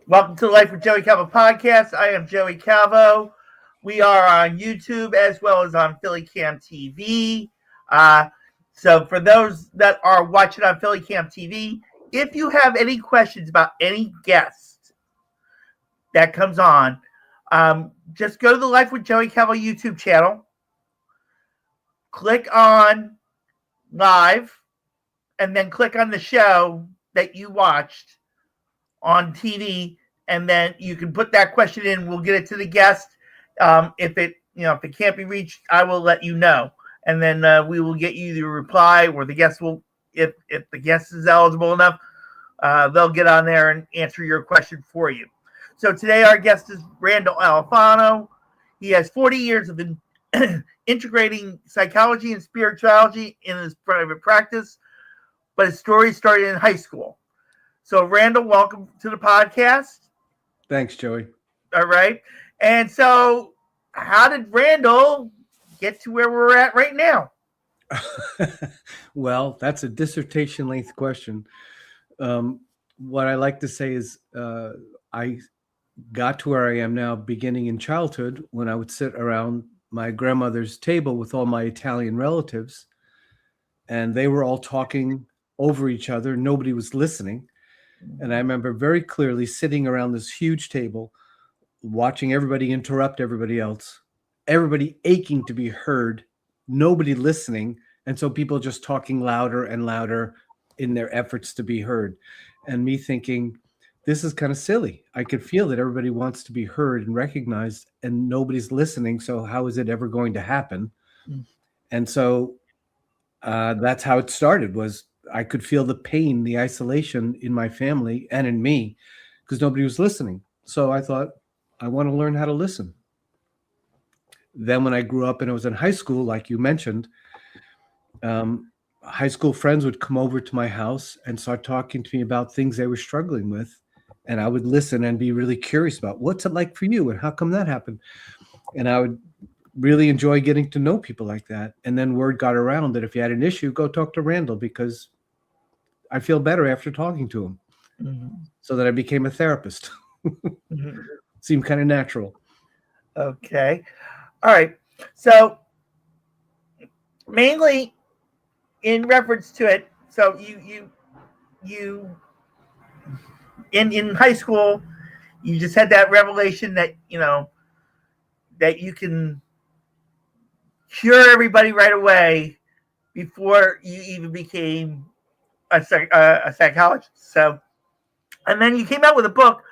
Welcome to the Life with Joey Calvo podcast. I am Joey Calvo. We are on YouTube as well as on PhillyCAM TV. So for those that are watching on PhillyCAM TV, if you have any questions about any guest that comes on, just go to the Life with Joey Calvo YouTube channel, click on live, and then click on the show that you watched on TV, and then you can put that question in. We'll get it to the guest. If it can't be reached, I will let you know, and then we will get you the reply, or the guest will, if the guest is eligible enough, they'll get on there and answer your question for you. So today our guest is Randall Alifano. He has 40 years of integrating psychology and spirituality in his private practice, but his story started in high school. So, Randall, welcome to the podcast. Thanks, Joey. All right. And so, how did Randall get to where we're at right now? Well, that's a dissertation-length question. What I like to say is I got to where I am now beginning in childhood when I would sit around my grandmother's table with all my Italian relatives, and they were all talking over each other. Nobody was listening. And I remember very clearly sitting around this huge table, watching everybody interrupt everybody else, everybody aching to be heard, nobody listening. And so people just talking louder and louder in their efforts to be heard. And me thinking, this is kind of silly. I could feel that everybody wants to be heard and recognized, and nobody's listening. So how is it ever going to happen? And so that's how it started. Was I could feel the pain, the isolation in my family and in me because nobody was listening. So I thought, I want to learn how to listen. Then when I grew up and I was in high school, like you mentioned, high school friends would come over to my house and start talking to me about things they were struggling with. And I would listen and be really curious about what's it like for you and how come that happened. And I would really enjoy getting to know people like that. And then word got around that if you had an issue, go talk to Randall because I feel better after talking to him. Mm-hmm. So that I became a therapist. Mm-hmm. Seemed kind of natural. Okay. All right. So mainly in reference to it, so you in high school, you just had that revelation that that you can cure everybody right away before you even became a psychologist. So, and then you came out with a book,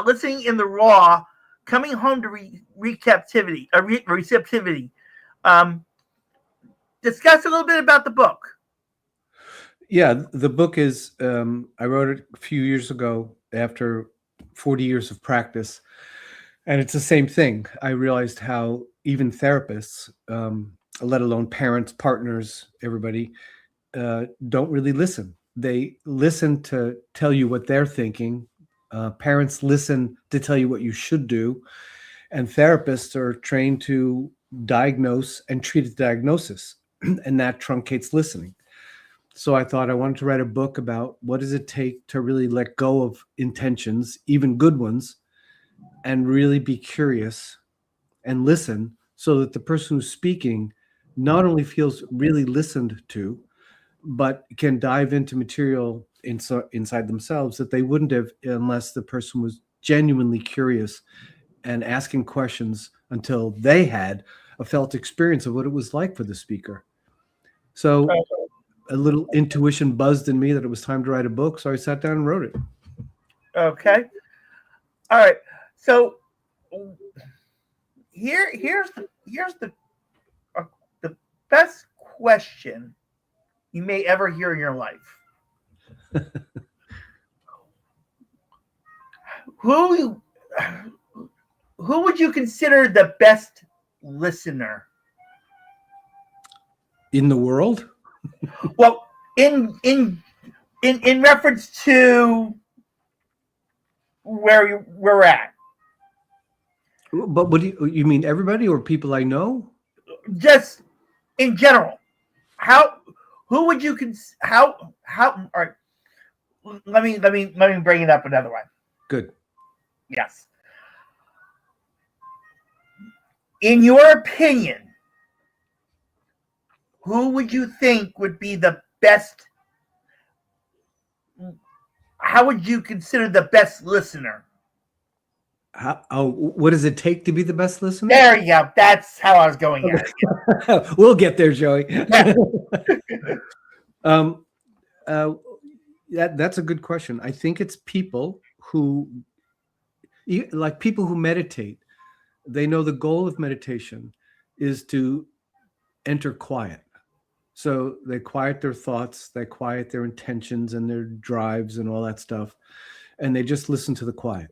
Listening in the Raw, Coming Home to Receptivity. Discuss a little bit about the book. Yeah, the book is, I wrote it a few years ago after 40 years of practice. And it's the same thing. I realized how even therapists, let alone parents, partners, everybody, don't really listen. They listen to tell you what they're thinking. Parents listen to tell you what you should do. And therapists are trained to diagnose and treat a diagnosis. And that truncates listening. So I thought I wanted to write a book about what does it take to really let go of intentions, even good ones, and really be curious and listen so that the person who's speaking not only feels really listened to, but can dive into material inside themselves that they wouldn't have unless the person was genuinely curious and asking questions until they had a felt experience of what it was like for the speaker. So a little intuition buzzed in me that it was time to write a book, so I sat down and wrote it. Okay. All right. So here's the best question you may ever hear in your life. Who would you consider the best listener in the world? Well, in reference to where we're at. But what do you mean? Everybody or people I know? Just in general. Who would you how? All right. Let me bring it up another way. Good. Yes. In your opinion, who would you think would be the best? How would you consider the best listener? What does it take to be the best listener? There you go. That's how I was going at it. We'll get there, Joey. Yeah. That's a good question. I think it's people who, like people who meditate. They know the goal of meditation is to enter quiet. So they quiet their thoughts, they quiet their intentions and their drives and all that stuff, and they just listen to the quiet.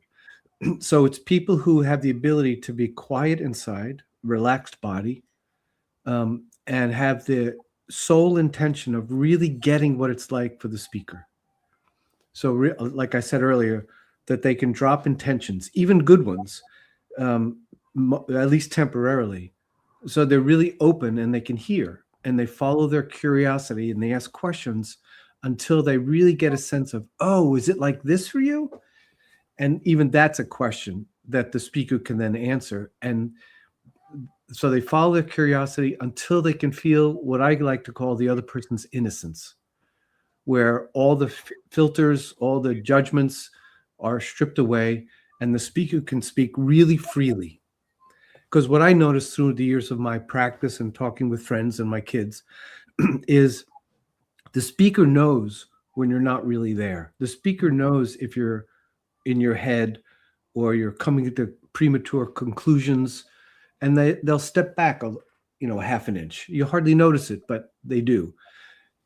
So it's people who have the ability to be quiet inside, relaxed body, and have the sole intention of really getting what it's like for the speaker. So, like I said earlier, that they can drop intentions, even good ones, at least temporarily. So they're really open and they can hear and they follow their curiosity and they ask questions until they really get a sense of, oh, is it like this for you? And even that's a question that the speaker can then answer. And so they follow their curiosity until they can feel what I like to call the other person's innocence, where all the filters, all the judgments are stripped away and the speaker can speak really freely. Because what I noticed through the years of my practice and talking with friends and my kids is the speaker knows when you're not really there. The speaker knows if you're in your head or you're coming to premature conclusions, and they'll step back a half an inch. You hardly notice it, but they do.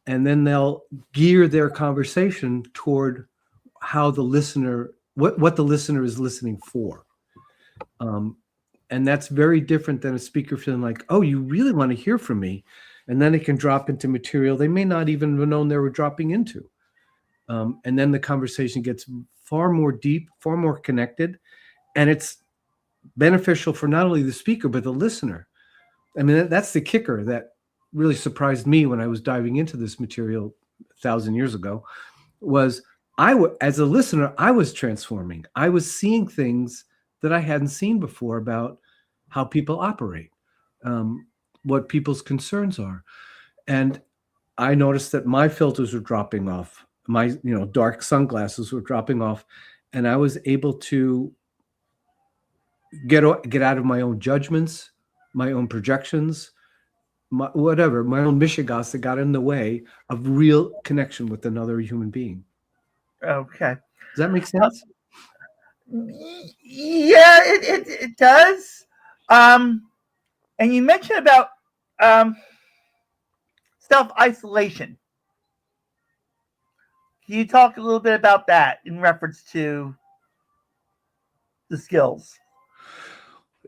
And then they'll gear their conversation toward how the listener, what the listener is listening for. And that's very different than a speaker feeling like, oh, you really want to hear from me. And then it can drop into material they may not even have known they were dropping into. And then the conversation gets far more deep, far more connected. And it's beneficial for not only the speaker, but the listener. I mean, that's the kicker that really surprised me when I was diving into this material 1,000 years ago, was as a listener, I was transforming. I was seeing things that I hadn't seen before about how people operate, what people's concerns are. And I noticed that my filters were dropping off. My, dark sunglasses were dropping off. And I was able to get out of my own judgments, my own projections, my own mishigas that got in the way of real connection with another human being. Okay. Does that make sense? Yeah, it does. And you mentioned about self-isolation. Can you talk a little bit about that in reference to the skills?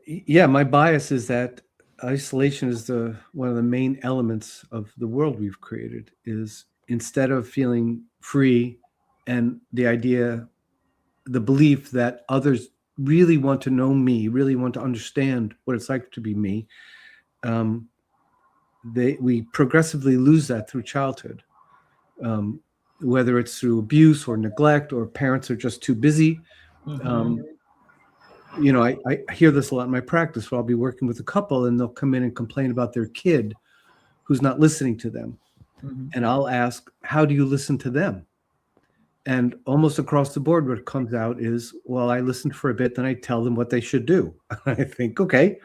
Yeah, my bias is that isolation is one of the main elements of the world we've created. Is instead of feeling free and the belief that others really want to know me, really want to understand what it's like to be me, we progressively lose that through childhood, whether it's through abuse or neglect or parents are just too busy. Mm-hmm. I hear this a lot in my practice where I'll be working with a couple and they'll come in and complain about their kid who's not listening to them. Mm-hmm. And I'll ask, how do you listen to them? And almost across the board, what comes out is, well, I listened for a bit, then I tell them what they should do. I think, okay,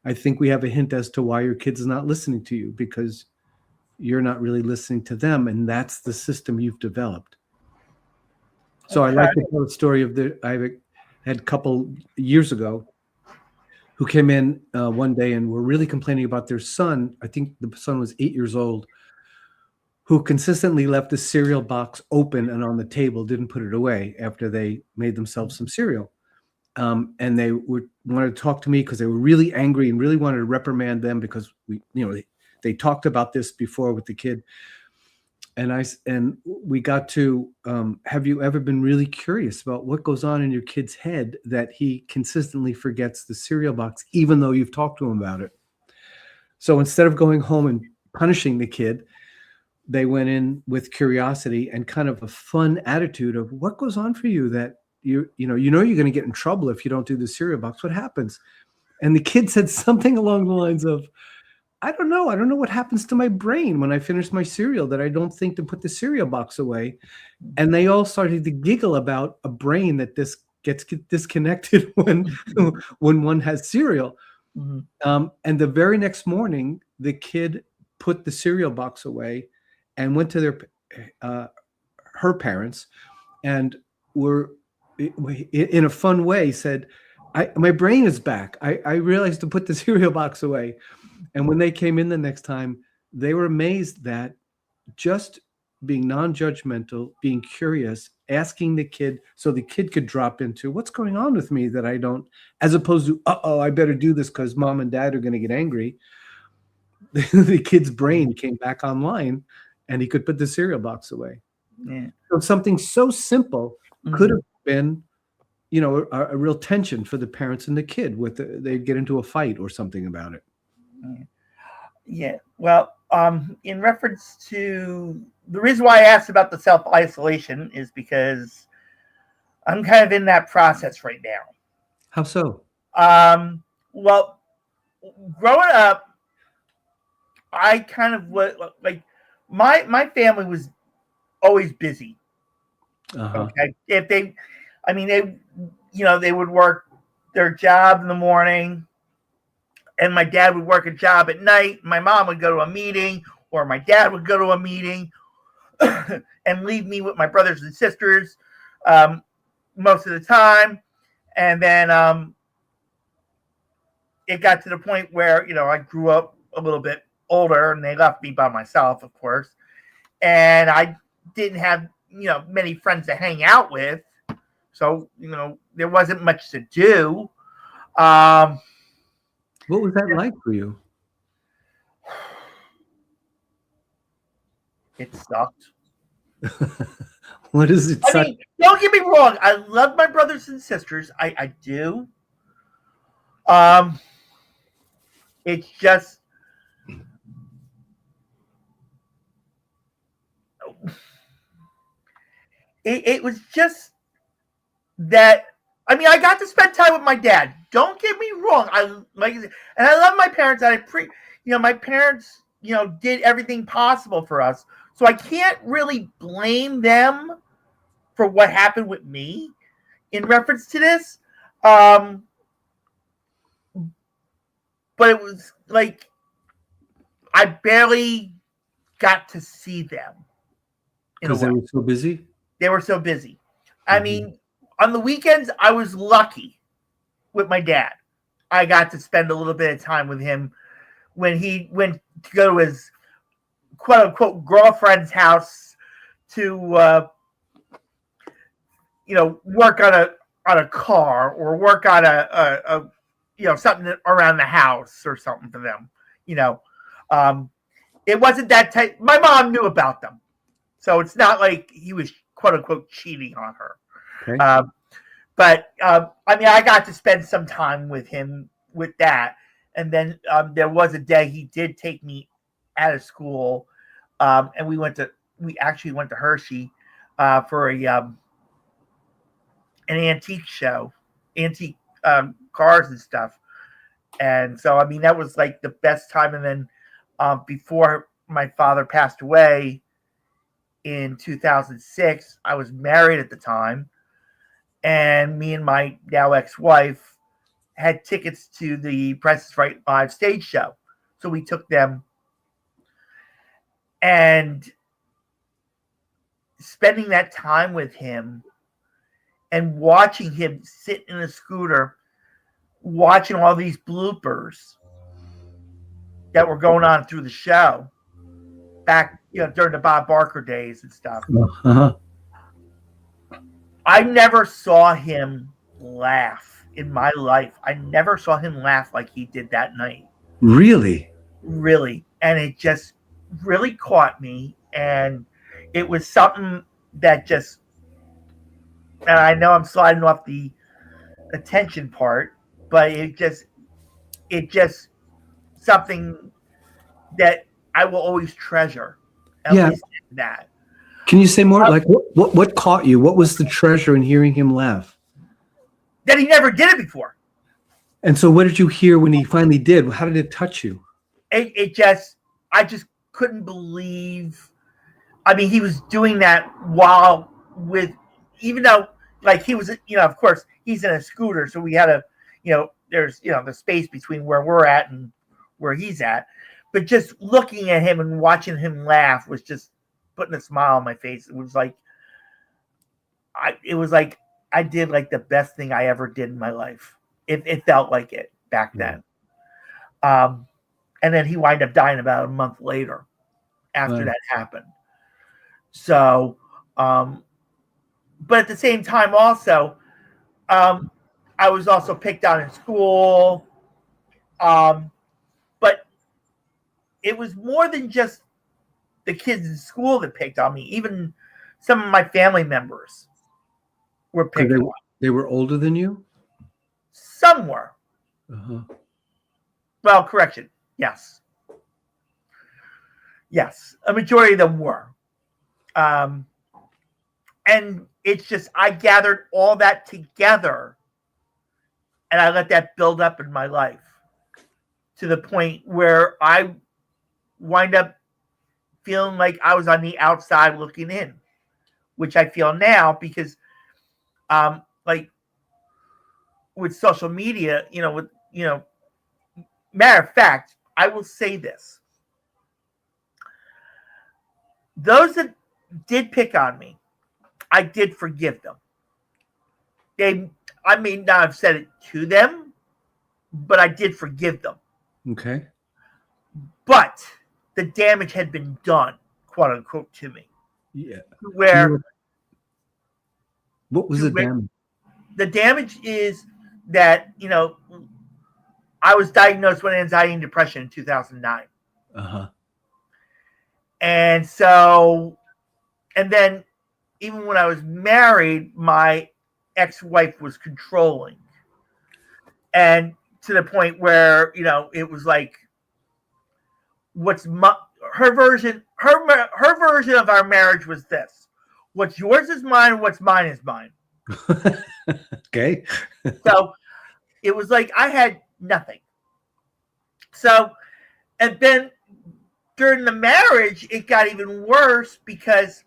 I think we have a hint as to why your kid's not listening to you, because you're not really listening to them. And that's the system you've developed. So okay. I like to tell the story of I had a couple years ago who came in one day and were really complaining about their son. I think the son was 8 years old, who consistently left the cereal box open and on the table, didn't put it away after they made themselves some cereal. And they wanted to talk to me because they were really angry and really wanted to reprimand them because they talked about this before with the kid. And we got to, have you ever been really curious about what goes on in your kid's head that he consistently forgets the cereal box, even though you've talked to him about it? So instead of going home and punishing the kid, they went in with curiosity and kind of a fun attitude of what goes on for you that you know you're going to get in trouble if you don't do the cereal box. What happens? And the kid said something along the lines of, I don't know what happens to my brain when I finish my cereal, that I don't think to put the cereal box away. And they all started to giggle about a brain that gets disconnected when one has cereal. And the very next morning, the kid put the cereal box away and went to her parents, and were in a fun way said, my brain is back. I realized to put the cereal box away. And when they came in the next time, they were amazed that just being non-judgmental, being curious, asking the kid so the kid could drop into what's going on with me that I don't, as opposed to, I better do this because mom and dad are going to get angry. The kid's brain came back online and he could put the cereal box away. Yeah. So something so simple could have been, a real tension for the parents and the kid. They'd get into a fight or something about it. Yeah. Well, in reference to the reason why I asked about the self-isolation is because I'm kind of in that process right now. How so? Well, growing up, I kind of like my family was always busy. Okay. If they would work their job in the morning, and my dad would work a job at night. My mom would go to a meeting, or my dad would go to a meeting and leave me with my brothers and sisters most of the time. And then it got to the point where, I grew up a little bit older and they left me by myself, of course. And I didn't have, many friends to hang out with. So, there wasn't much to do. What was that like for you? It sucked. What is it? I mean, don't get me wrong. I love my brothers and sisters. I do. It's just it was just that. I mean, I got to spend time with my dad. Don't get me wrong. And I love my parents. My parents, did everything possible for us. So I can't really blame them for what happened with me in reference to this. But it was like I barely got to see them. Because they were so busy? They were so busy. I mean, on the weekends, I was lucky with my dad. I got to spend a little bit of time with him when he went to go to his quote unquote girlfriend's house to work on a car or work on a something around the house or something for them. It wasn't that type. My mom knew about them, so it's not like he was quote unquote cheating on her. Okay. But I got to spend some time with him with that. And then there was a day he did take me out of school, and we actually went to Hershey for an antique show, antique cars and stuff. And so, that was like the best time. And then before my father passed away in 2006, I was married at the time. And me and my now ex-wife had tickets to the Price is Right live stage show. So we took them. And spending that time with him and watching him sit in a scooter, watching all these bloopers that were going on through the show back, during the Bob Barker days and stuff. I never saw him laugh in my life. I never saw him laugh like he did that night. Really? Really. And it just really caught me. And it was something that just, and I know I'm sliding off the attention part, but it just something that I will always treasure. At least that. Can you say more? Like what caught you? What was the treasure in hearing him laugh? That he never did it before. And so what did you hear when he finally did? How did it touch you? I just couldn't believe. I mean, he was doing that while even though, like, he was, of course, he's in a scooter, so we had there's, the space between where we're at and where he's at. But just looking at him and watching him laugh was just putting a smile on my face. It was like, I did like the best thing I ever did in my life. It felt like it back then. And then he wound up dying about a month later after that happened. So, but at the same time also, I was also picked on in school. But it was more than just the kids in school that picked on me. Even some of my family members were picked on. They were older than you? Some were. Uh-huh. Well, correction. Yes. Yes. A majority of them were. And it's just, I gathered all that together and I let that build up in my life to the point where I wind up feeling like I was on the outside looking in, which I feel now because, like with social media, matter of fact, I will say this. Those that did pick on me, I did forgive them. I may not have said it to them, but I did forgive them. Okay. But the damage had been done, quote unquote, to me. Yeah. What was the damage? The damage is that, I was diagnosed with anxiety and depression in 2009. Uh-huh. And so, and then even when I was married, my ex-wife was controlling. And to the point where, it was like, her version of our marriage was this: what's yours is mine, what's mine is mine. Okay. So it was like I had nothing. So, and then during the marriage, it got even worse because,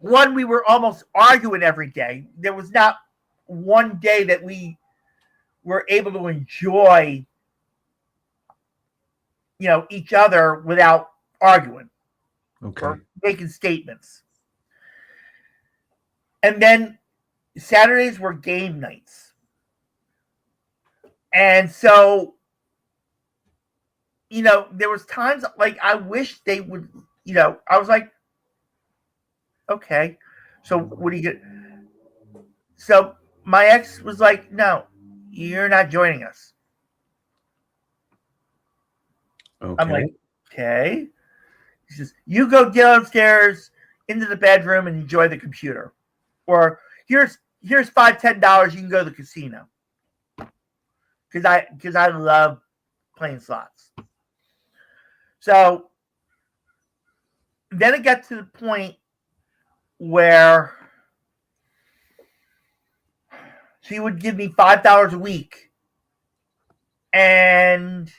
one, we were almost arguing every day. There was not one day that we were able to enjoy, each other without arguing. Okay. Or making statements. And then Saturdays were game nights. And so, there was times like I wish they would, I was like, okay, so what do you get? So my ex was like, no, you're not joining us. Okay. I'm like, okay. He says, you go downstairs into the bedroom and enjoy the computer. Or here's $5-10, you can go to the casino. Because I love playing slots. So then it got to the point where she would give me $5 a week. And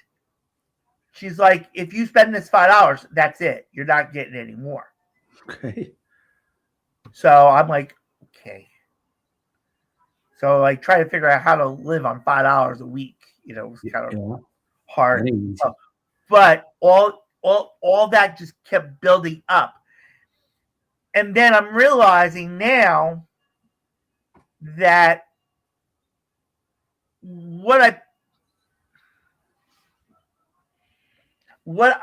she's like, if you spend this $5, that's it. You're not getting any more. Okay. So I'm like, okay. So I try to figure out how to live on $5 a week. It was kind of hard. But all that just kept building up. And then I'm realizing now that what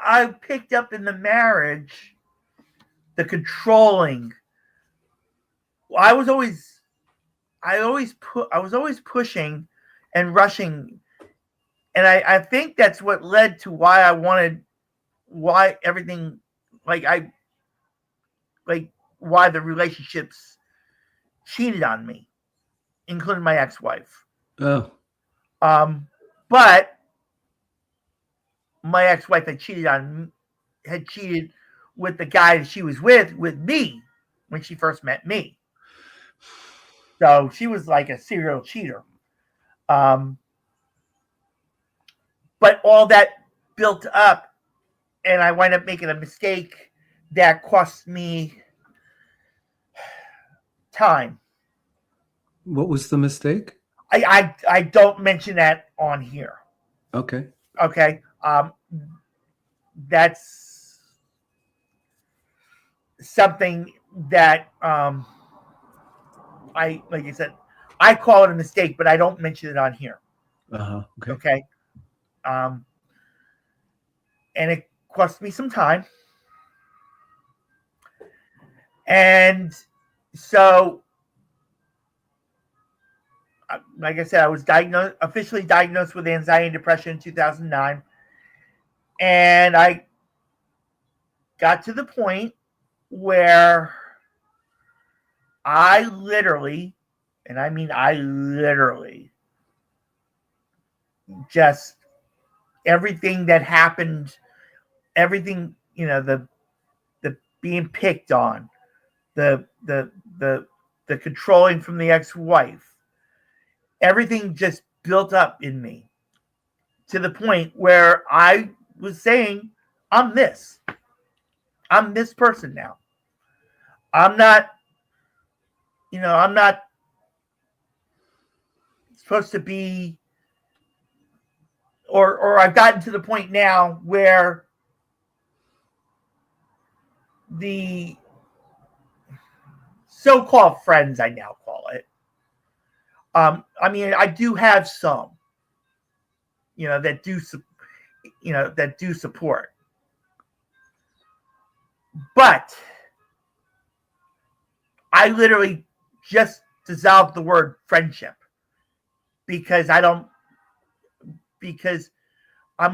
I picked up in the marriage, the controlling, I was always pushing and rushing. And I think that's what led to why everything, why the relationships cheated on me, including my ex-wife. Oh. But my ex-wife had cheated with the guy that she was with me. when she first met me. So she was like a serial cheater. But all that built up, and I wind up making a mistake that cost me time. What was the mistake? I don't mention that on here. Okay. Okay. That's something that like I said, I call it a mistake, but I don't mention it on here. Okay. Okay. And it cost me some time. And so, like I said, I was officially diagnosed with anxiety and depression in 2009. And I got to the point where I literally, and I mean I literally, just everything that happened, everything, the being picked on, the controlling from the ex-wife, everything just built up in me to the point where I was saying, I'm this person now. I'm not supposed to be, or I've gotten to the point now where the so-called friends, I now call it. I mean, I do have some, that do support, but I literally just dissolved the word friendship because I'm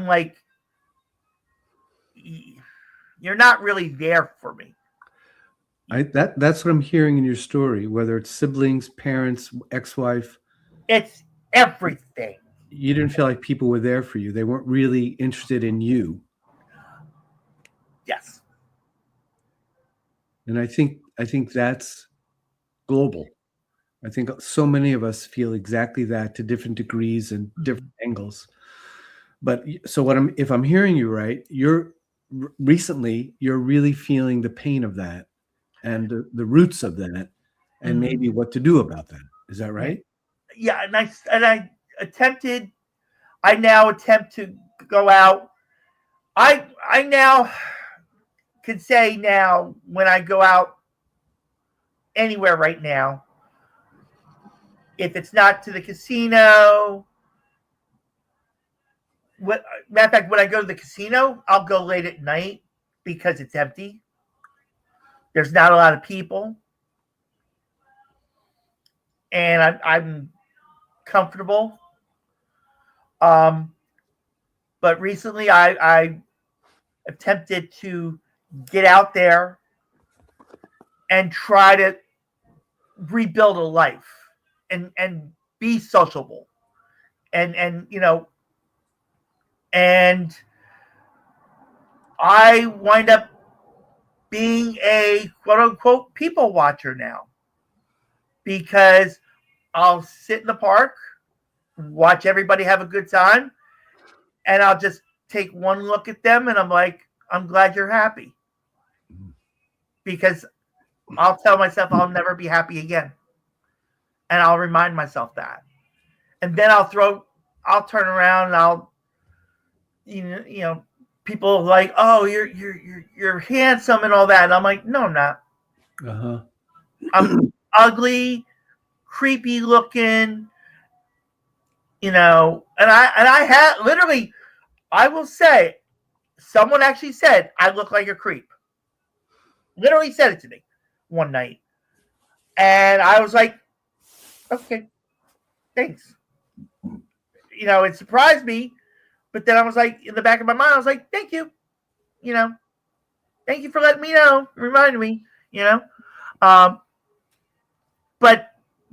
like, you're not really there for me. That's what I'm hearing in your story, whether it's siblings, parents, ex-wife. It's everything. You didn't feel like people were there for you. They weren't really interested in you. Yes. And I think that's global. I think so many of us feel exactly that to different degrees and different angles. But so if I'm hearing you right, recently you're really feeling the pain of that and the roots of that and maybe what to do about that. Is that right? Yeah. And I now attempt to go out. I now can say now when I go out anywhere right now, if it's not to the casino, matter of fact, when I go to the casino, I'll go late at night because it's empty. There's not a lot of people, and I'm comfortable. But recently, I attempted to get out there and try to rebuild a life and be sociable and and I wind up being a quote unquote people watcher now because I'll sit in the park, watch everybody have a good time, and I'll just take one look at them and I'm like, I'm glad you're happy. Because I'll tell myself I'll never be happy again. And I'll remind myself that. And then I'll turn around and I'll, people like, oh, you're handsome and all that. And I'm like, no, I'm not. I'm ugly, creepy looking, and I had literally, I will say, someone actually said I look like a creep. Literally said it to me one night. And I was like, okay, thanks. It surprised me, but then I was like, in the back of my mind, I was like, thank you. Thank you for letting me know, reminding me, but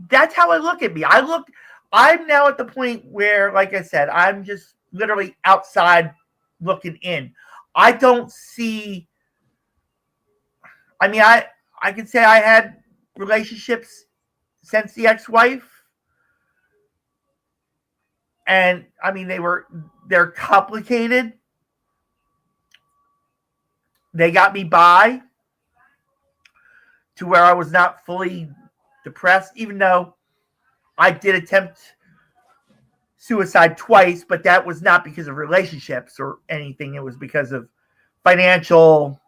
that's how I look at me. I'm now at the point where, like I said, I'm just literally outside looking in. I don't see, I mean, I could say I had relationships since the ex-wife, and I mean they're complicated. They got me by to where I was not fully depressed, even though I did attempt suicide twice, but that was not because of relationships or anything. It was because of financial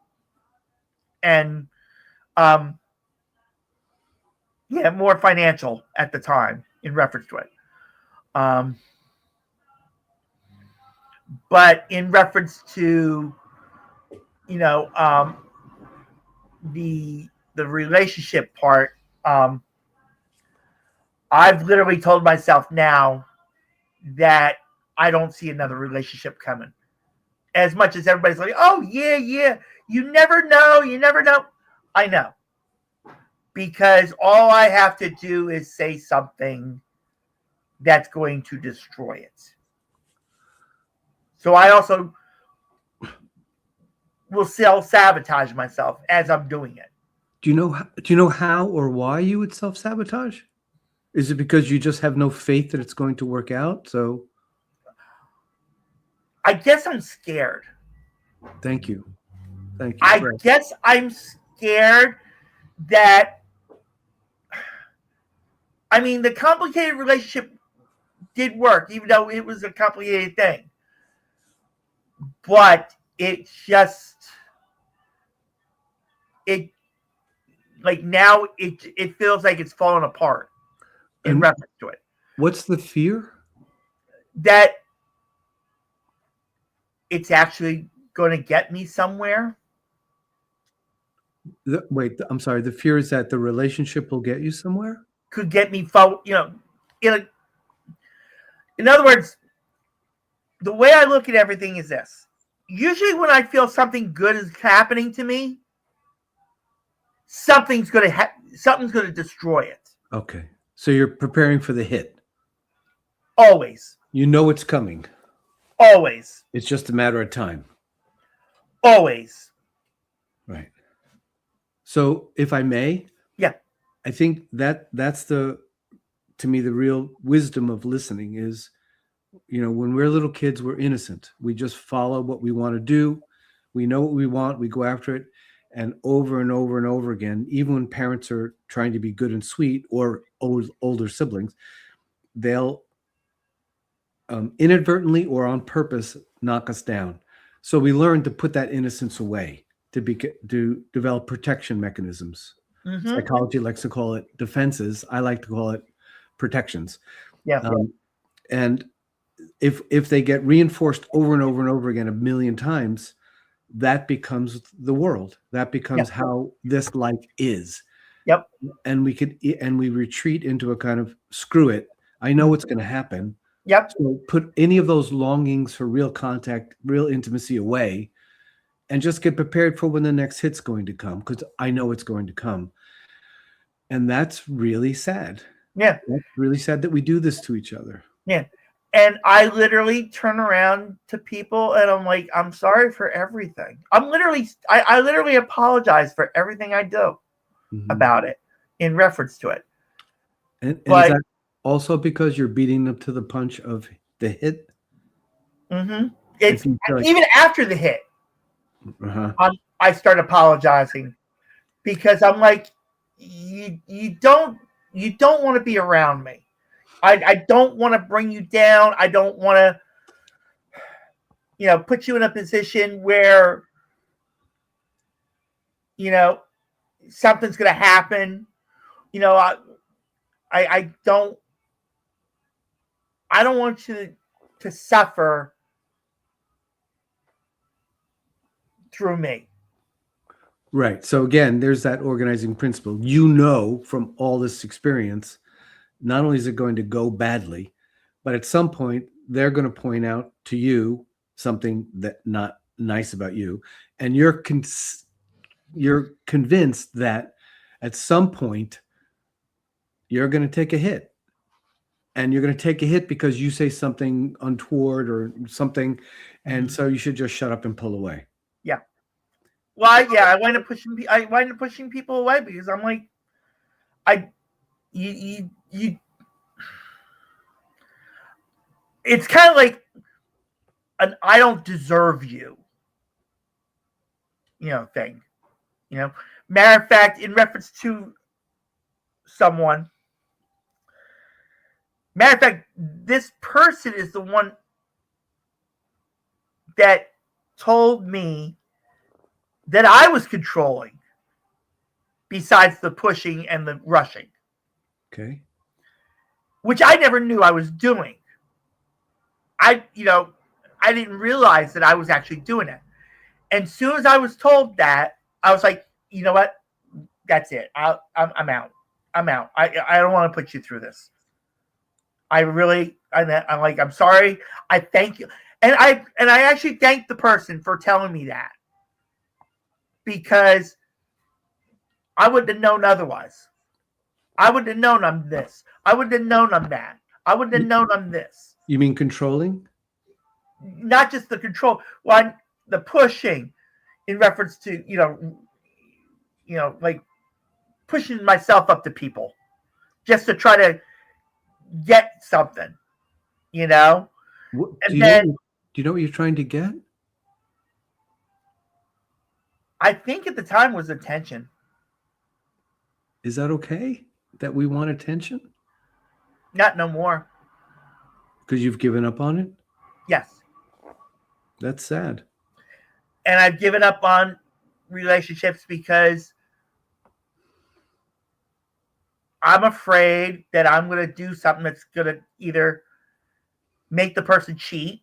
and more financial at the time in reference to it. But in reference to the relationship part, I've literally told myself now that I don't see another relationship coming. As much as everybody's like, oh yeah, you never know. I know. Because all I have to do is say something that's going to destroy it. So I also will self-sabotage myself as I'm doing it. Do you know how or why you would self-sabotage? Is it because you just have no faith that it's going to work out? So I guess I'm scared. thank you. I guess I'm scared that, I mean, the complicated relationship did work, even though it was a complicated thing. But it now it feels like it's falling apart in reference to it. What's the fear? That it's actually going to get me somewhere. Wait, I'm sorry. The fear is that the relationship will get you somewhere? Could get me forward, in other words, the way I look at everything is this. Usually when I feel something good is happening to me, something's going to destroy it. Okay. So you're preparing for the hit. Always. You know it's coming. Always. It's just a matter of time. Always. Right. So if I may, yeah, I think that's to me, the real wisdom of listening is, when we're little kids, we're innocent. We just follow what we want to do. We know what we want. We go after it. And over and over and over again, even when parents are trying to be good and sweet, or older siblings, they'll inadvertently or on purpose knock us down. So we learn to put that innocence away, to develop protection mechanisms. Mm-hmm. Psychology likes to call it defenses. I like to call it protections. Yeah. And if they get reinforced over and over and over again a million times, that becomes the world. That becomes how this life is. Yep. And we retreat into a kind of screw it. I know what's going to happen. Yep. So put any of those longings for real contact, real intimacy away, and just get prepared for when the next hit's going to come, because I know it's going to come. And that's really sad. Yeah. That's really sad that we do this to each other. Yeah. And I literally turn around to people and I'm like, I'm sorry for everything. I literally apologize for everything I do about it in reference to it. And is that also because you're beating them to the punch of the hit? Mm-hmm. It's even after the hit, I start apologizing because I'm like, you don't want to be around me. I don't want to bring you down. I don't want to, put you in a position where, something's going to happen. I don't want you to suffer through me. Right. So again, there's that organizing principle. From all this experience, not only is it going to go badly, but at some point they're going to point out to you something that not nice about you, and you're convinced that at some point you're going to take a hit, and you're going to take a hit because you say something untoward or something, and so you should just shut up and pull away. Yeah. I wind up pushing people away because I'm like, you. It's kind of like an "I don't deserve you," thing. Matter of fact, in reference to someone. Matter of fact, this person is the one that told me that I was controlling, besides the pushing and the rushing. Okay. Which I never knew I was doing. I didn't realize that I was actually doing it. And as soon as I was told that, I was like, you know what? That's it. I'm out. I'm out. I don't want to put you through this. I'm like, I'm sorry. I thank you. And I actually thanked the person for telling me that. Because I wouldn't have known otherwise. I wouldn't have known I'm this. I wouldn't have known I'm that. I wouldn't have known I'm this. You mean controlling? Not just the control, the pushing, in reference to like pushing myself up to people, just to try to get something, Do you know what you're trying to get? I think at the time was attention. Is that okay that we want attention? Not no more. Because you've given up on it? Yes. That's sad. And I've given up on relationships because I'm afraid that I'm going to do something that's going to either make the person cheat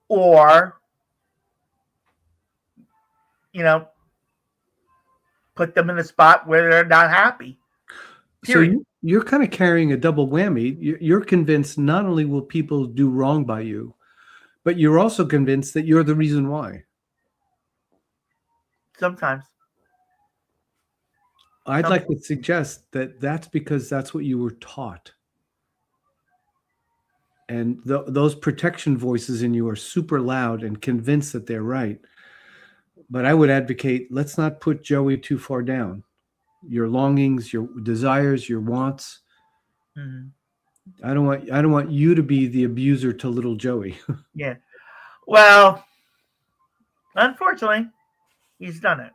or, put them in a spot where they're not happy. Period. So you're kind of carrying a double whammy. You're convinced not only will people do wrong by you, but you're also convinced that you're the reason why. Sometimes. I'd like to suggest that that's because that's what you were taught. And those protection voices in you are super loud and convinced that they're right. But I would advocate, let's not put Joey too far down. Your longings, your desires, your wants. Mm-hmm. I don't want you to be the abuser to little Joey. Yeah. Well, unfortunately, he's done it.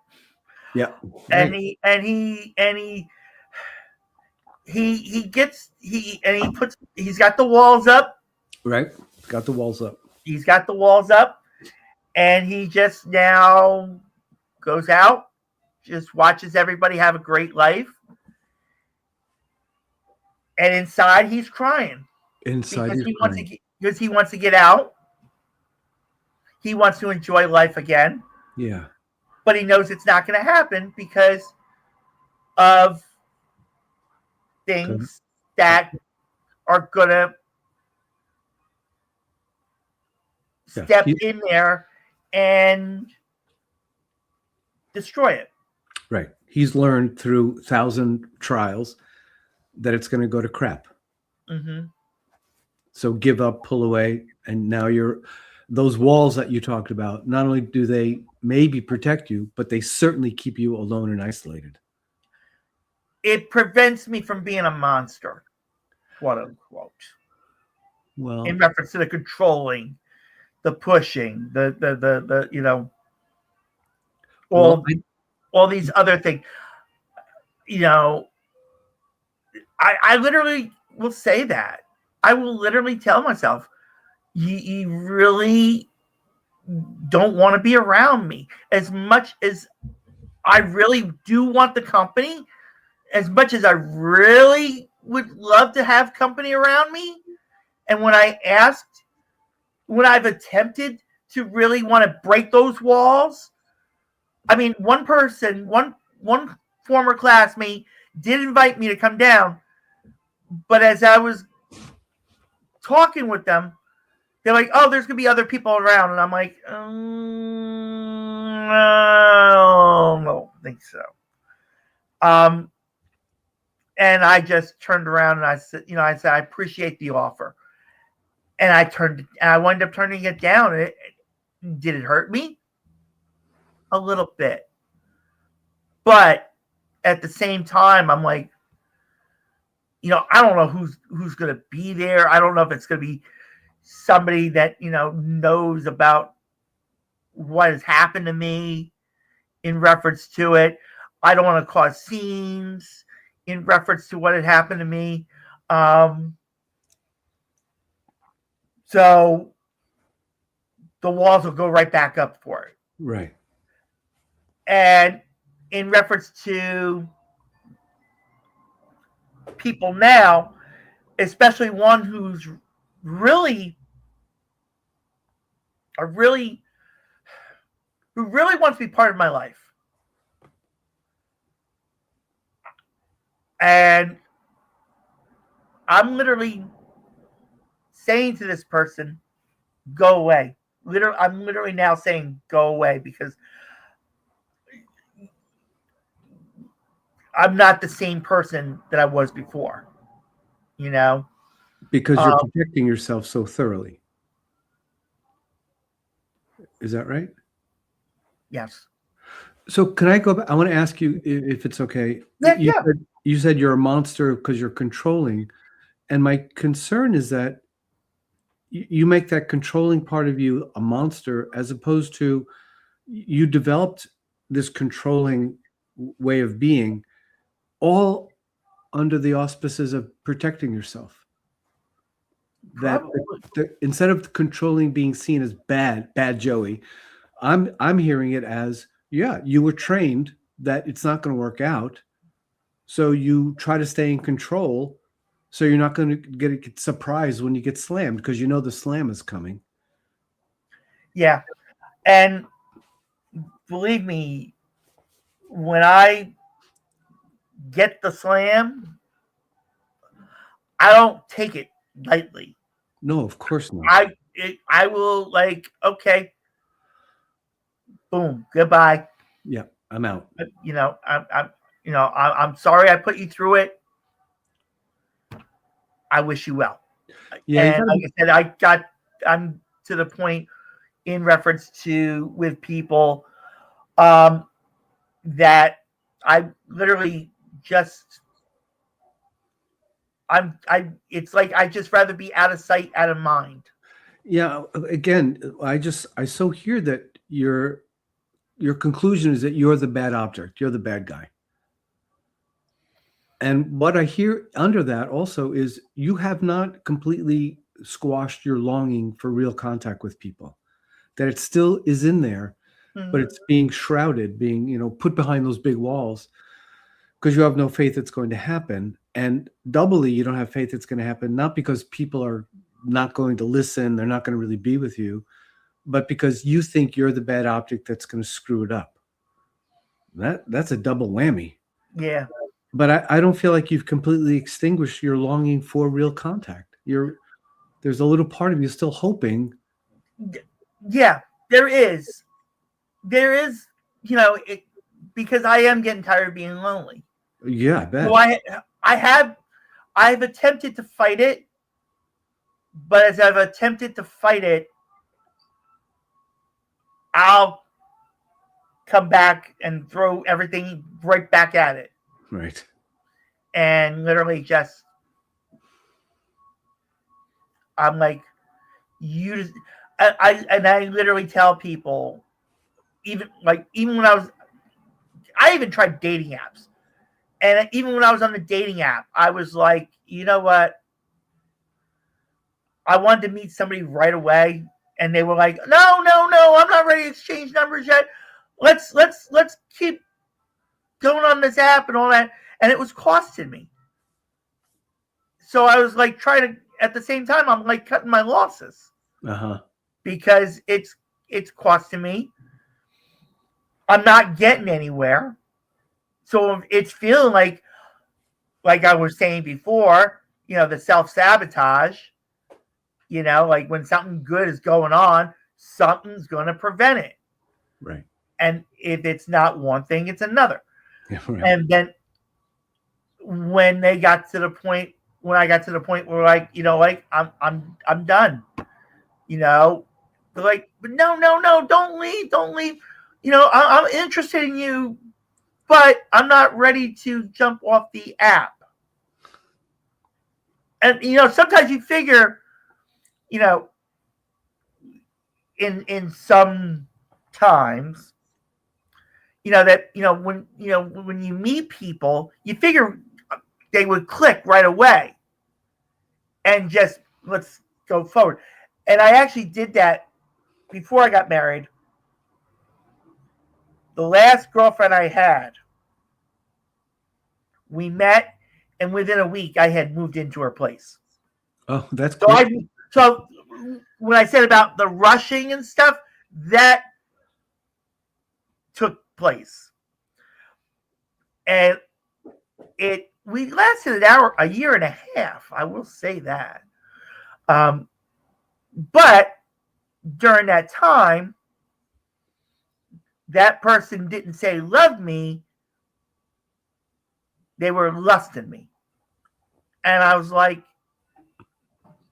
Yeah. And right. he's got the walls up. Right. Got the walls up. He's got the walls up. And he just now goes out, just watches everybody have a great life. And inside, he's crying. Inside, because he wants to get out. He wants to enjoy life again. Yeah. But he knows it's not going to happen because of things that are going to step in there and destroy it. Right. He's learned through 1,000 trials that it's going to go to crap. Mm-hmm. So give up, pull away, and now those walls that you talked about, not only do they maybe protect you, but they certainly keep you alone and isolated. It prevents me from being a monster, quote unquote. Well, in reference to the controlling, the pushing, the all these other things. I literally will say that. I will literally tell myself, you really don't want to be around me. As much as I really do want the company, as much as I really would love to have company around me, and when I've attempted to really want to break those walls, I mean, one former classmate did invite me to come down, but as I was talking with them, they're like, "Oh, there's gonna be other people around," and I'm like, "I don't think so." And I just turned around and I said, "I appreciate the offer," and I wound up turning it down. Did it hurt me? a little bit. But at the same time, I'm like, I don't know who's going to be there. I don't know if it's going to be somebody that, knows about what has happened to me in reference to it. I don't want to cause scenes in reference to what had happened to me. So the walls will go right back up for it. Right. And in reference to people now, especially one who's really who really wants to be part of my life. And I'm literally saying to this person, go away. I'm literally now saying, go away, because I'm not the same person that I was before. Because you're protecting yourself so thoroughly. Is that right? Yes. So can I go back? I want to ask you if it's okay. Yeah. You said you're a monster because you're controlling. And my concern is that you make that controlling part of you a monster, as opposed to you developed this controlling way of being all under the auspices of protecting yourself. That instead of controlling being seen as bad Joey, I'm hearing it as, yeah, you were trained that it's not going to work out. So you try to stay in control, so you're not going to get surprised when you get slammed, because you know the slam is coming. Yeah. And believe me, when I get the slam, I don't take it lightly. No, of course not. I will, like, okay, boom, goodbye. Yeah, I'm out. I'm sorry I put you through it. I wish you well. Yeah, and like I said, I'm to the point in reference to with people that I literally just it's like I just rather be out of sight, out of mind. Yeah, again, I so hear that your conclusion is that you're the bad object, you're the bad guy. And what I hear under that also is you have not completely squashed your longing for real contact with people, that it still is in there, but it's being shrouded, being, put behind those big walls, because you have no faith it's going to happen. And doubly, you don't have faith it's going to happen, not because people are not going to listen, they're not going to really be with you, but because you think you're the bad object that's going to screw it up. That's a double whammy. Yeah. But I don't feel like you've completely extinguished your longing for real contact. There's a little part of you still hoping. Yeah, there is. There is, because I am getting tired of being lonely. Yeah, I bet. So I've attempted to fight it, but as I've attempted to fight it, I'll come back and throw everything right back at it. Right. And literally just, I'm like, I literally tell people, even when I even tried dating apps. And even when I was on the dating app, I was like, you know what? I wanted to meet somebody right away. And they were like, no, I'm not ready to exchange numbers yet. Let's keep going on this app and all that. And it was costing me. So I was like at the same time, I'm like cutting my losses. Because it's costing me. I'm not getting anywhere. So it's feeling like I was saying before, the self-sabotage, like when something good is going on, something's going to prevent it. Right. And if it's not one thing, it's another. Yeah, right. And then when I got to the point where I'm done, they're like, but no, don't leave. I'm interested in you, but I'm not ready to jump off the app. And sometimes you figure, in some times, that when you meet people, you figure they would click right away and just let's go forward. And I actually did that before I got married. The last girlfriend I had, we met, and within a week I had moved into her place. Oh, that's so quick. So when I said about the rushing and stuff, that took place. And we lasted a year and a half, I will say that. But during that time, that person didn't say love me, they were lusting me. And I was like,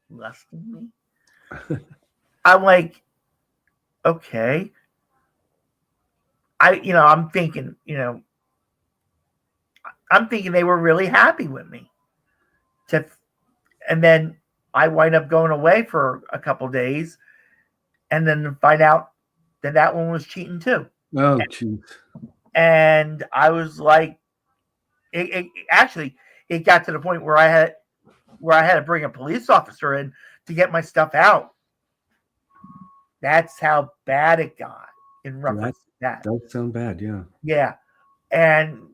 lusting me? I'm like, okay. I'm thinking they were really happy with me. And then I wind up going away for a couple days, and then find out that one was cheating too. Oh, jeez. And I was like, it got to the point where I had to bring a police officer in to get my stuff out. That's how bad it got in reference to that. That does sound bad, yeah. Yeah. And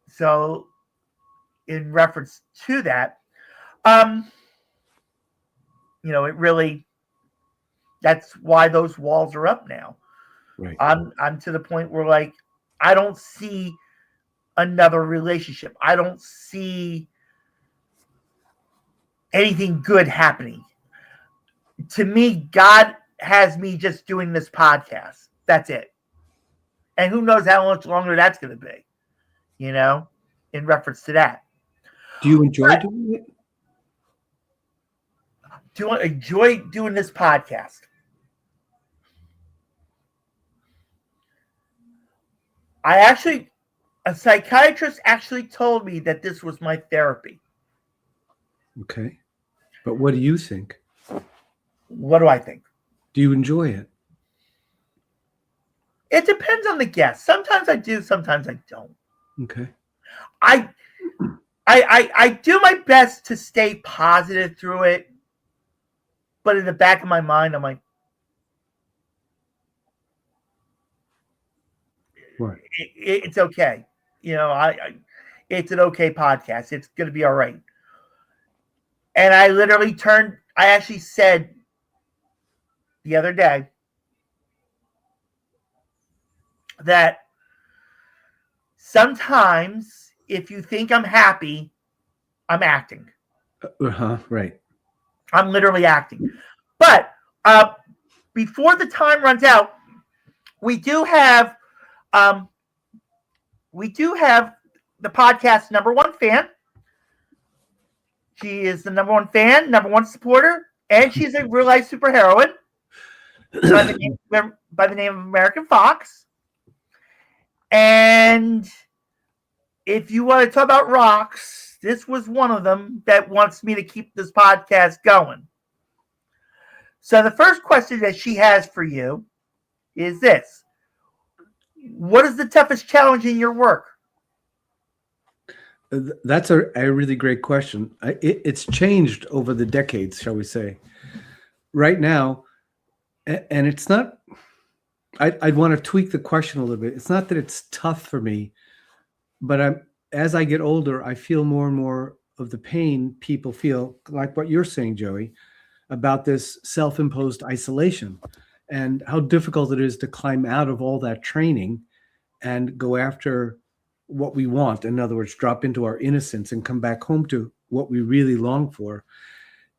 so in reference to that, it really, that's why those walls are up now. Right. I'm to the point where, like, I don't see another relationship. I don't see anything good happening. To me, God has me just doing this podcast. That's it. And who knows how much longer that's going to be, in reference to that. Do you enjoy doing it? Do I enjoy doing this podcast? A psychiatrist actually told me that this was my therapy. Okay. But what do you think? What do I think? Do you enjoy it? It depends on the guest. Sometimes I do, sometimes I don't. Okay. I do my best to stay positive through it, but in the back of my mind, I'm like, what? It's okay. It's an okay podcast. It's going to be all right. And I actually said the other day that sometimes if you think I'm happy, I'm acting. Right. I'm literally acting. But before the time runs out, we do have the podcast number one fan. She is the number one fan, number one supporter, and she's a real life superheroine by the name of American Fox. And if you want to talk about rocks, this was one of them that wants me to keep this podcast going. So the first question that she has for you is this: what is the toughest challenge in your work? That's a really great question. It's changed over the decades, shall we say. Right now, and it's not, I'd want to tweak the question a little bit. It's not that it's tough for me, but as I get older, I feel more and more of the pain people feel, like what you're saying, Joey, about this self-imposed isolation and how difficult it is to climb out of all that training and go after what we want. In other words, drop into our innocence and come back home to what we really long for.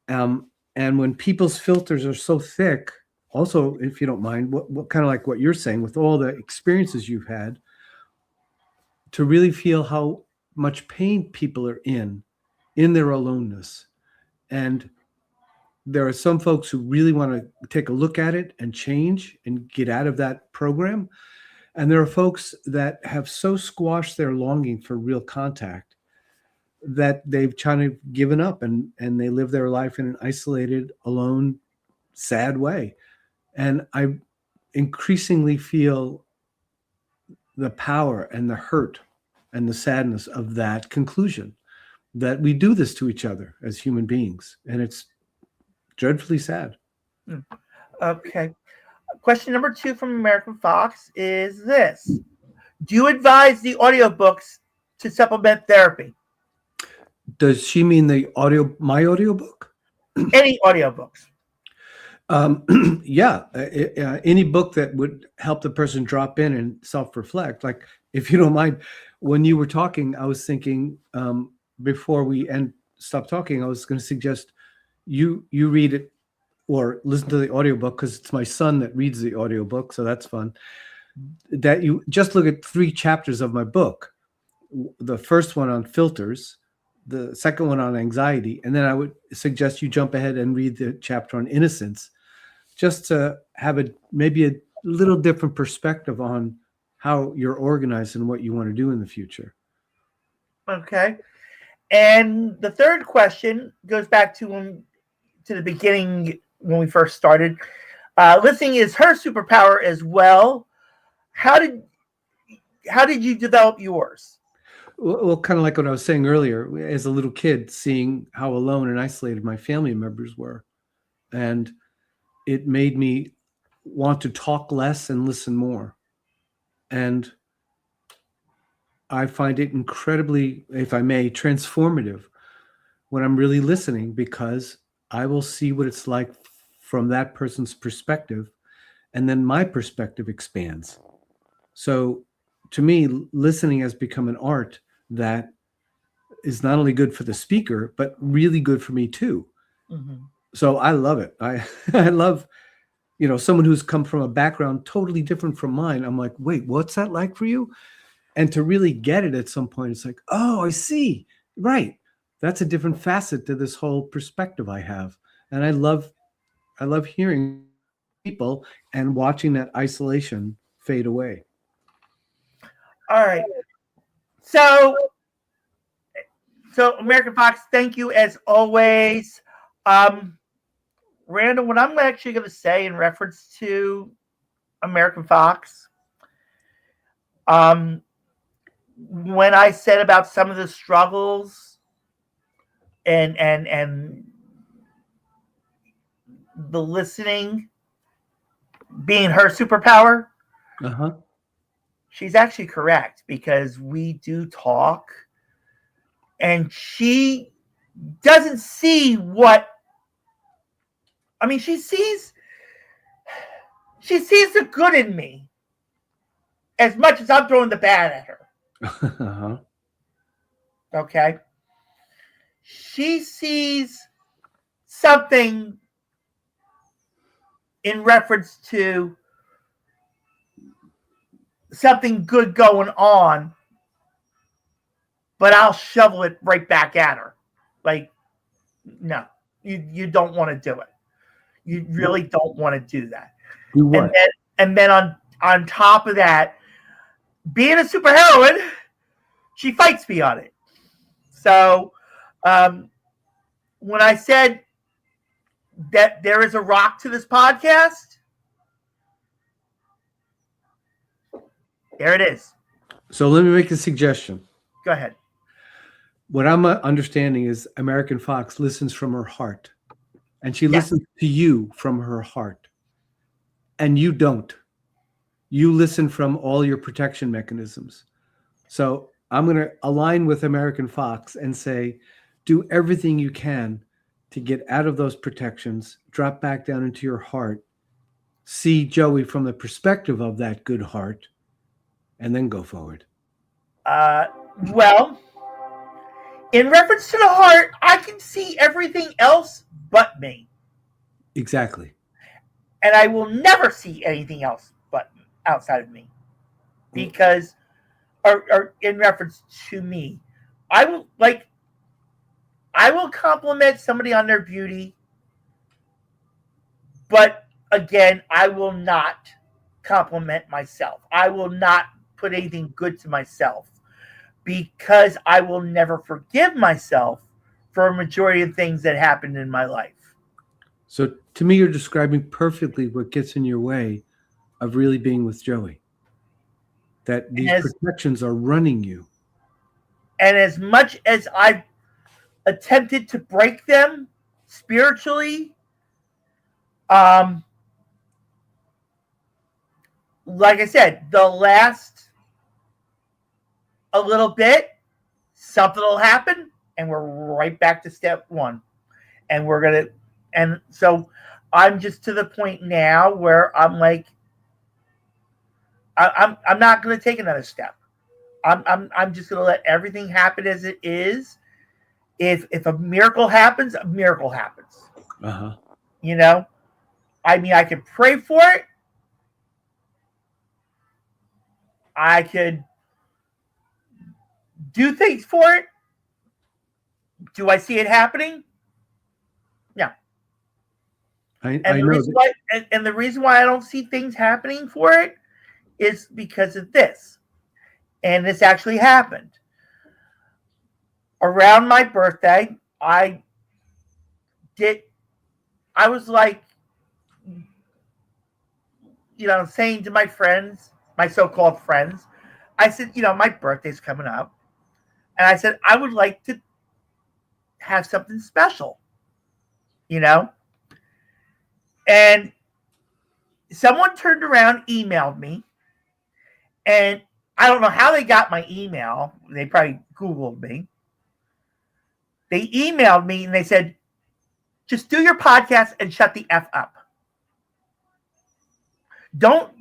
And when people's filters are so thick, also, if you don't mind, what kind of like what you're saying, with all the experiences you've had, to really feel how much pain people are in their aloneness. And there are some folks who really want to take a look at it and change and get out of that program. And there are folks that have so squashed their longing for real contact that they've kind of given up, and they live their life in an isolated, alone, sad way. And I increasingly feel the power and the hurt and the sadness of that conclusion, that we do this to each other as human beings. And it's dreadfully sad. Okay. Question number 2 from American Fox is this. Do you advise the audiobooks to supplement therapy? Does she mean my audiobook? Any audiobooks? Yeah, any book that would help the person drop in and self-reflect. Like, if you don't mind, when you were talking, I was thinking, before we stop talking, I was going to suggest you read it or listen to the audiobook, because it's my son that reads the audiobook, so that's fun. That you just look at 3 chapters of my book. The first one on filters, the second one on anxiety, and then I would suggest you jump ahead and read the chapter on innocence, just to have maybe a little different perspective on how you're organized and what you want to do in the future. Okay. And the third question goes back to the beginning when we first started. Listening is her superpower as well. How did you develop yours? Well, kind of like what I was saying earlier, as a little kid, seeing how alone and isolated my family members were. And it made me want to talk less and listen more. And I find it incredibly, if I may, transformative when I'm really listening, because I will see what it's like from that person's perspective, and then my perspective expands. So to me, listening has become an art that is not only good for the speaker, but really good for me too. Mm-hmm. So I love it. I love, someone who's come from a background totally different from mine. I'm like, wait, what's that like for you? And to really get it at some point, it's like, oh, I see. Right. That's a different facet to this whole perspective I have. And I love hearing people and watching that isolation fade away. All right. So American Fox, thank you as always. Randall, what I'm actually going to say in reference to American Fox, when I said about some of the struggles and the listening being her superpower, she's actually correct, because we do talk, and she doesn't see what. I mean, she sees the good in me as much as I'm throwing the bad at her. Okay? She sees something in reference to something good going on, but I'll shovel it right back at her. Like, no, you don't want to do it. You really don't want to do that. Do what? And then on top of that, being a superheroine, she fights me on it. So when I said that there is a rock to this podcast, there it is. So let me make a suggestion. Go ahead. What I'm understanding is American Fox listens from her heart, and she listens to you from her heart, and you don't. You listen from all your protection mechanisms. So I'm going to align with American Fox and say, do everything you can to get out of those protections, drop back down into your heart, see Joey from the perspective of that good heart, and then go forward. Well, in reference to the heart, I can see everything else but me. Exactly. And I will never see anything else but outside of me. Because, or in reference to me, I will compliment somebody on their beauty, but again, I will not compliment myself. I will not put anything good to myself because I will never forgive myself for a majority of things that happened in my life. So to me, you're describing perfectly what gets in your way of really being with Joey. That these protections are running you. And as much as I've attempted to break them spiritually, like I said, the last a little bit, something will happen, and we're right back to step one. And and so I'm just to the point now where I'm like, I'm not gonna take another step. I'm just gonna let everything happen as it is. If a miracle happens, a miracle happens. Uh-huh. You know, I mean, I could pray for it. I could do things for it. Do I see it happening? No. And the reason why I don't see things happening for it is because of this. And this actually happened. Around my birthday, I was like, saying to my friends, my so-called friends, I said, my birthday's coming up. And I said, I would like to have something special, And someone turned around, emailed me, and I don't know how they got my email. They probably Googled me. They emailed me and they said, just do your podcast and shut the F up. Don't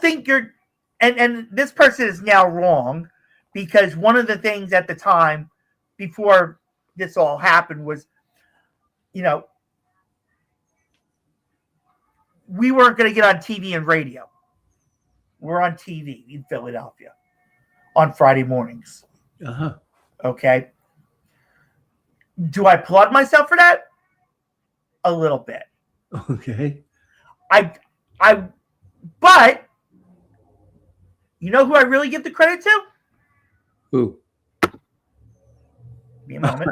think you're, and this person is now wrong, because one of the things at the time before this all happened was, we weren't going to get on TV and radio. We're on TV in Philadelphia on Friday mornings. Uh-huh. Okay. Do I applaud myself for that? A little bit. Okay. But you know who I really give the credit to? Who? Give me a moment.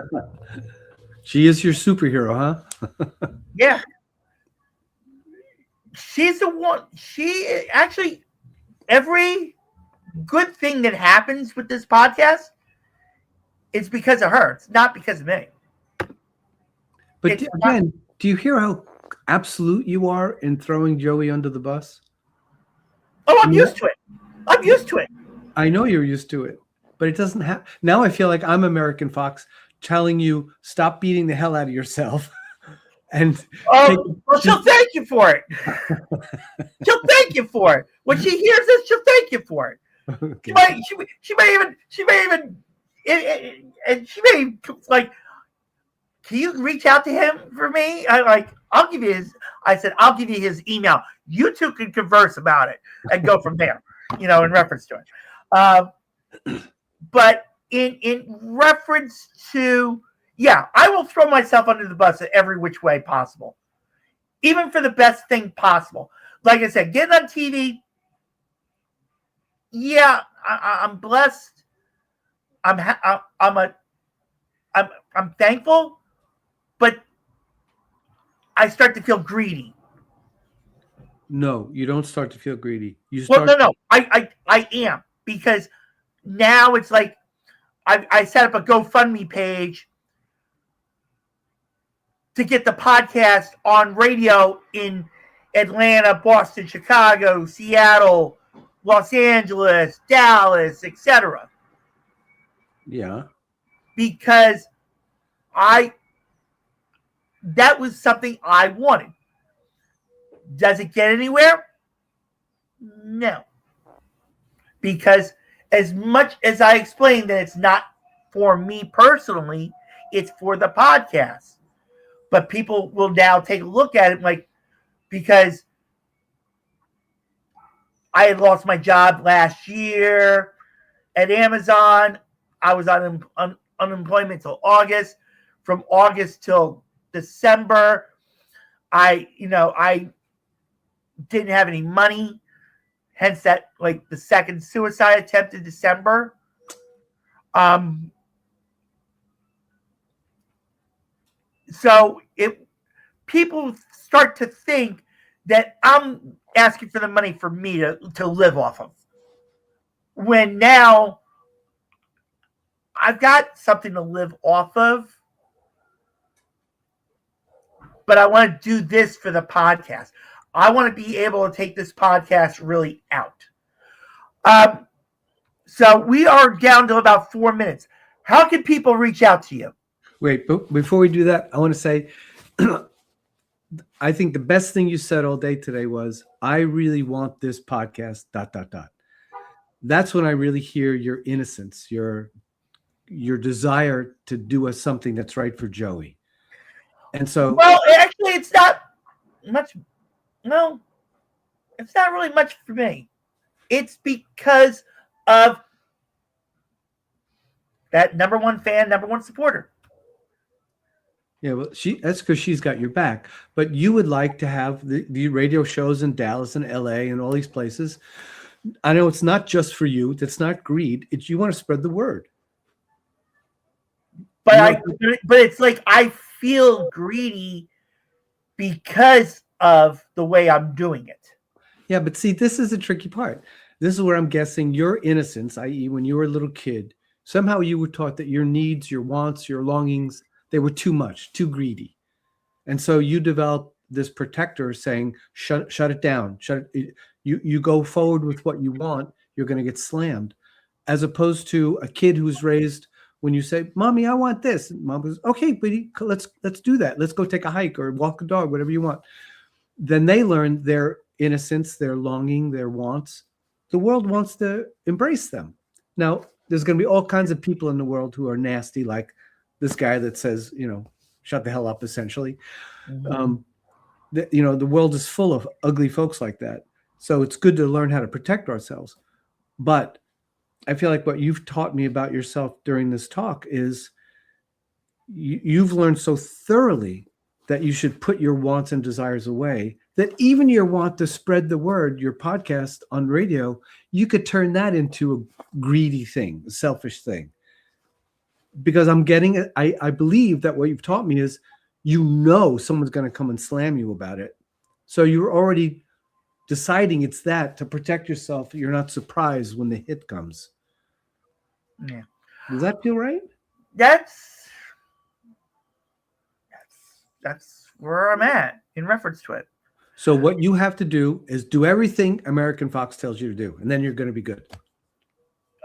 She is your superhero, huh? Yeah. She's the one. She actually, every good thing that happens with this podcast is because of her. It's not because of me. But do you hear how absolute you are in throwing Joey under the bus? Oh, I'm used to it. I'm used to it. I know you're used to it, but it doesn't have. Now I feel like I'm American Fox telling you, stop beating the hell out of yourself. And she'll thank you for it. She'll thank you for it. When she hears this, she'll thank you for it. Okay. She may even like, can you reach out to him for me? I'll give you his email. You two can converse about it and go from there, in reference to it. But in reference to, yeah, I will throw myself under the bus in every which way possible, even for the best thing possible. Like I said, getting on TV. Yeah, I'm blessed. I'm thankful, but I start to feel greedy. No, you don't start to feel greedy. No. I am, because now it's like I set up a GoFundMe page to get the podcast on radio in Atlanta, Boston, Chicago, Seattle, Los Angeles, Dallas, etc. Yeah. Because that was something I wanted. Does it get anywhere? No. Because as much as I explained that it's not for me personally, it's for the podcast. But people will now take a look at it because I had lost my job last year at Amazon. I was on unemployment till August. From August till December, I didn't have any money. Hence that, like, the second suicide attempt in December. So people start to think that I'm asking for the money for me to live off of. When now I've got something to live off of, but I want to do this for the podcast. I want to be able to take this podcast really out. So we are down to about 4 minutes. How can people reach out to you? Wait, but before we do that, I want to say, I think the best thing you said all day today was, I really want this podcast, ... That's when I really hear your innocence, your desire to do something that's right for Joey. And so, well, actually, it's not much. No, it's not really much for me. It's because of that number one fan, number one supporter. Yeah, well, that's because she's got your back. But you would like to have the radio shows in Dallas and LA and all these places. I know it's not just for you. That's not greed. It's you want to spread the word. But it's like I feel greedy because of the way I'm doing it. Yeah, but see, this is the tricky part. This is where I'm guessing your innocence, i.e., when you were a little kid, somehow you were taught that your needs, your wants, your longings, they were too much, too greedy. And so you developed this protector saying, shut it down. You go forward with what you want, you're going to get slammed. As opposed to a kid who's raised when you say, Mommy, I want this. And Mom goes, okay, but let's do that. Let's go take a hike or walk a dog, whatever you want. Then they learn their innocence, their longing, their wants. The world wants to embrace them. Now, there's going to be all kinds of people in the world who are nasty, like this guy that says, shut the hell up, essentially. Mm-hmm. The world is full of ugly folks like that. So it's good to learn how to protect ourselves. But I feel like what you've taught me about yourself during this talk is you've learned so thoroughly that you should put your wants and desires away, that even your want to spread the word, your podcast on radio, you could turn that into a greedy thing, a selfish thing. Because I'm getting it. I believe that what you've taught me is, someone's going to come and slam you about it. So you're already deciding it's that to protect yourself. You're not surprised when the hit comes. Yeah. Does that feel right? That's where I'm at in reference to it. So what you have to do is do everything American Fox tells you to do, and then you're going to be good.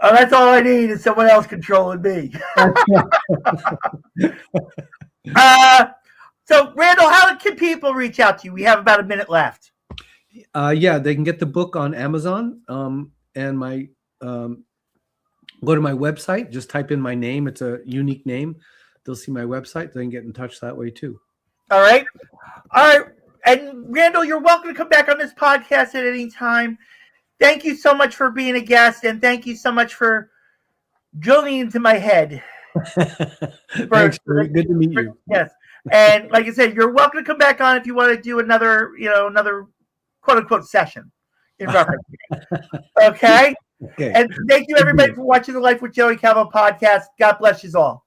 Oh, that's all I need is someone else controlling me. So, Randall, how can people reach out to you? We have about a minute left. Yeah, they can get the book on Amazon, and my go to my website. Just type in my name. It's a unique name. They'll see my website. They can get in touch that way too. All right. And Randall, you're welcome to come back on this podcast at any time. Thank you so much for being a guest, and thank you so much for drilling into my head. Thanks. Good to meet you. Yes. And like I said, you're welcome to come back on if you want to do another quote unquote session in reference. Okay. And thank you everybody for watching the Life with Joey Calvo podcast. God bless you all.